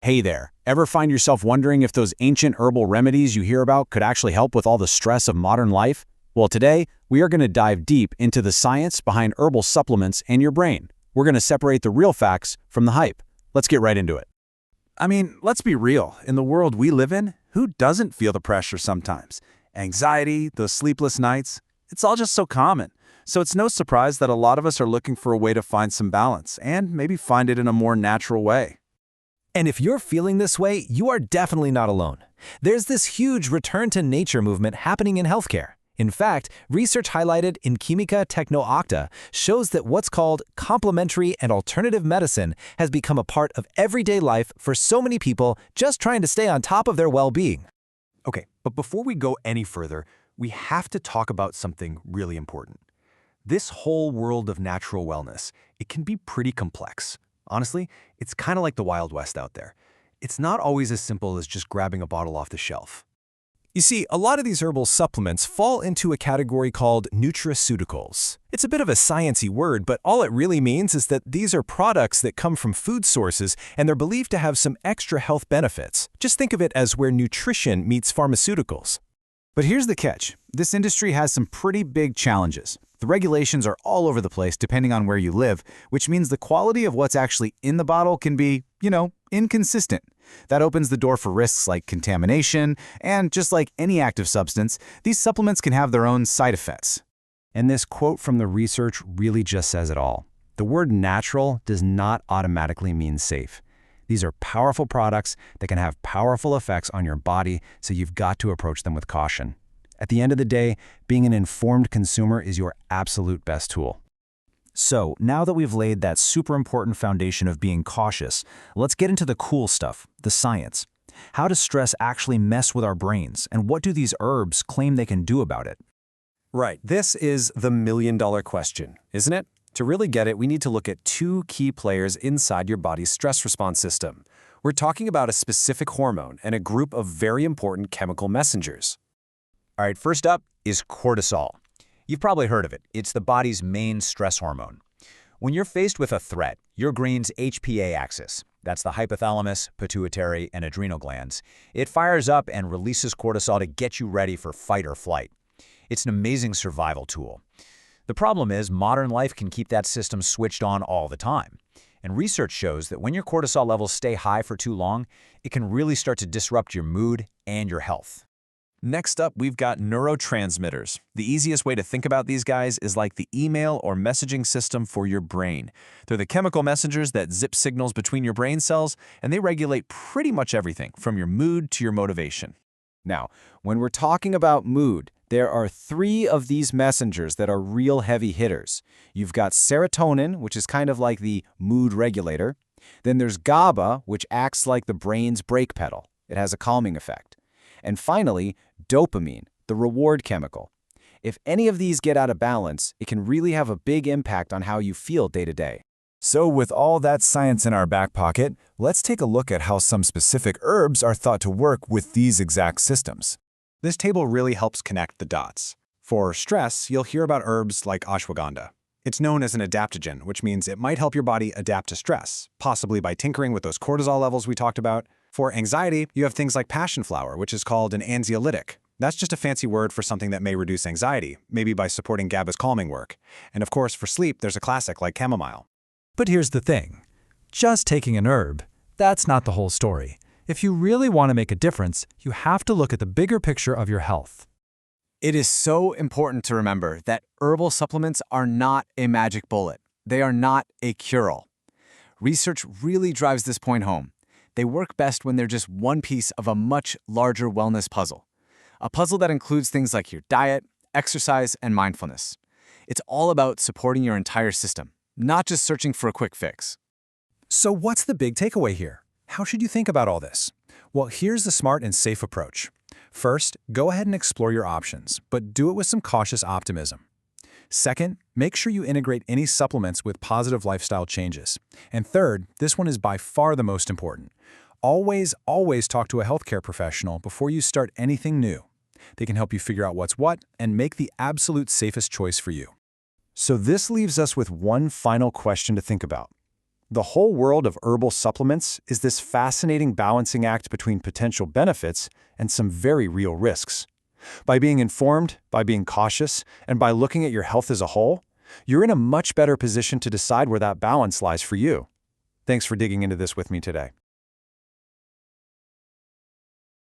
Hey there, ever find yourself wondering if those ancient herbal remedies you hear about could actually help with all the stress of modern life? Well, today, we are going to dive deep into the science behind herbal supplements and your brain. We're going to separate the real facts from the hype. Let's get right into it. I mean, let's be real. In the world we live in, who doesn't feel the pressure sometimes? Anxiety, those sleepless nights, it's all just so common. So it's no surprise that a lot of us are looking for a way to find some balance and maybe find it in a more natural way. And if you're feeling this way, you are definitely not alone. There's this huge return to nature movement happening in healthcare. In fact, research highlighted in Química Tecnoacta shows that what's called complementary and alternative medicine has become a part of everyday life for so many people just trying to stay on top of their well-being. Okay, but before we go any further, we have to talk about something really important. This whole world of natural wellness, it can be pretty complex. Honestly, it's kind of like the Wild West out there. It's not always as simple as just grabbing a bottle off the shelf. You see, a lot of these herbal supplements fall into a category called Nutraceuticals. It's a bit of a sciencey word, but all it really means is that these are products that come from food sources and they're believed to have some extra health benefits. Just think of it as where nutrition meets pharmaceuticals. But here's the catch. This industry has some pretty big challenges. The regulations are all over the place depending on where you live, which means the quality of what's actually in the bottle can be, inconsistent. That opens the door for risks like contamination, and just like any active substance, these supplements can have their own side effects. And this quote from the research really just says it all. The word natural does not automatically mean safe. These are powerful products that can have powerful effects on your body, so you've got to approach them with caution. At the end of the day, being an informed consumer is your absolute best tool. So, now that we've laid that super important foundation of being cautious, let's get into the cool stuff, the science. How does stress actually mess with our brains, and what do these herbs claim they can do about it? Right, this is the million-dollar question, isn't it? To really get it, we need to look at two key players inside your body's stress response system. We're talking about a specific hormone and a group of very important chemical messengers. All right, first up is cortisol. You've probably heard of it. It's the body's main stress hormone. When you're faced with a threat, your brain's HPA axis, that's the hypothalamus, pituitary, and adrenal glands, it fires up and releases cortisol to get you ready for fight or flight. It's an amazing survival tool. The problem is modern life can keep that system switched on all the time. And research shows that when your cortisol levels stay high for too long, it can really start to disrupt your mood and your health. Next up, we've got neurotransmitters. The easiest way to think about these guys is like the email or messaging system for your brain. They're the chemical messengers that zip signals between your brain cells, and they regulate pretty much everything from your mood to your motivation. Now, when we're talking about mood, there are 3 of these messengers that are real heavy hitters. You've got serotonin, which is kind of like the mood regulator. Then there's GABA, which acts like the brain's brake pedal. It has a calming effect. And finally, dopamine, the reward chemical. If any of these get out of balance, it can really have a big impact on how you feel day to day. So with all that science in our back pocket, let's take a look at how some specific herbs are thought to work with these exact systems. This table really helps connect the dots. For stress, you'll hear about herbs like ashwagandha. It's known as an adaptogen, which means it might help your body adapt to stress, possibly by tinkering with those cortisol levels we talked about. For anxiety, you have things like passion flower, which is called an anxiolytic. That's just a fancy word for something that may reduce anxiety, maybe by supporting GABA's calming work. And of course, for sleep, there's a classic like chamomile. But here's the thing. Just taking an herb, that's not the whole story. If you really want to make a difference, you have to look at the bigger picture of your health. It is so important to remember that herbal supplements are not a magic bullet. They are not a cure-all. Research really drives this point home. They work best when they're just one piece of a much larger wellness puzzle. A puzzle that includes things like your diet, exercise, and mindfulness. It's all about supporting your entire system, not just searching for a quick fix. So what's the big takeaway here? How should you think about all this? Well, here's the smart and safe approach. First, go ahead and explore your options, but do it with some cautious optimism. Second, make sure you integrate any supplements with positive lifestyle changes. And third, this one is by far the most important. Always talk to a healthcare professional before you start anything new. They can help you figure out what's what and make the absolute safest choice for you. So this leaves us with one final question to think about. The whole world of herbal supplements is this fascinating balancing act between potential benefits and some very real risks. By being informed, by being cautious, and by looking at your health as a whole, you're in a much better position to decide where that balance lies for you. Thanks for digging into this with me today.